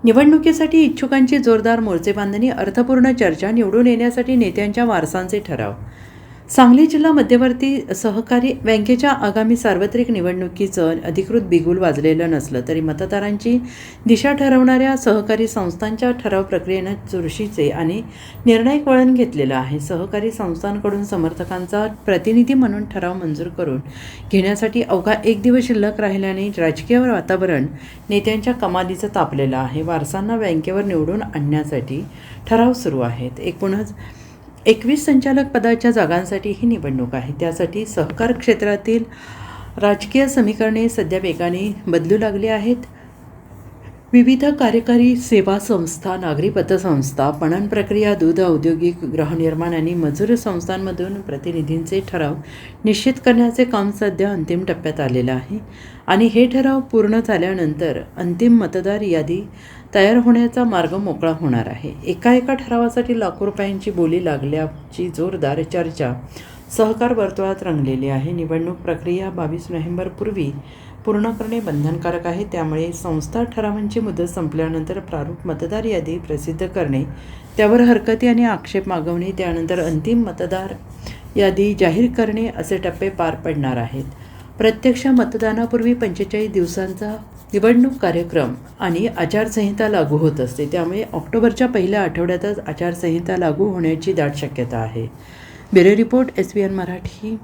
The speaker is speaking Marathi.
निवडणुकीसाठी इच्छुकांची जोरदार मोर्चेबांधणी, अर्थपूर्ण चर्चा, निवडून येण्यासाठी नेत्यांच्या वारसांचे ठराव. सांगली जिल्हा मध्यवर्ती सहकारी बँकेच्या आगामी सार्वत्रिक निवडणुकीचं अधिकृत बिगुल वाजलेलं नसलं तरी मतदारांची दिशा ठरवणाऱ्या सहकारी संस्थांच्या ठराव प्रक्रियेनं चुरशीचे आणि निर्णायक वळण घेतलेलं आहे. सहकारी संस्थांकडून समर्थकांचा प्रतिनिधी म्हणून ठराव मंजूर करून घेण्यासाठी अवघा एक दिवस शिल्लक राहिल्याने राजकीय वातावरण नेत्यांच्या कमालीचं तापलेलं आहे. वारसांना बँकेवर निवडून आणण्यासाठी ठराव सुरू आहेत. एकूणच 21 संचालक पदाच्या जागांसाठी ही निवडणूक आहे. त्यासाठी सहकार क्षेत्रातील राजकीय समीकरणे सध्या वेगाने बदलू लागली आहेत. विविध कार्यकारी सेवा संस्था, नागरी पतसंस्था, पणन प्रक्रिया, दूध, औद्योगिक, गृहनिर्माण आणि मजूर संस्थांमधून प्रतिनिधींचे ठराव निश्चित करण्याचे काम सध्या अंतिम टप्प्यात आलेलं आहे आणि हे ठराव पूर्ण झाल्यानंतर अंतिम मतदार यादी तयार होण्याचा मार्ग मोकळा होणार आहे. एका ठरावासाठी लाखो रुपयांची बोली लागल्याची जोरदार चर्चा सहकार वर्तुळात रंगलेली आहे. निवडणूक प्रक्रिया 22 नोव्हेंबरपूर्वी पूर्ण करणे बंधनकारक आहे. त्यामुळे संस्था ठरावांची मुदत संपल्यानंतर प्रारूप मतदार यादी प्रसिद्ध करणे, त्यावर हरकती आणि आक्षेप मागवणे, त्यानंतर अंतिम मतदार यादी जाहीर करणे असे टप्पे पार पडणार आहेत. प्रत्यक्ष मतदानापूर्वी 45 दिवसांचा निवडणूक कार्यक्रम आणि आचारसंहिता लागू होत असते. त्यामुळे ऑक्टोबरच्या पहिल्या आठवड्यातच आचारसंहिता लागू होण्याची दाट शक्यता आहे. Bureau report, SBN Marathi.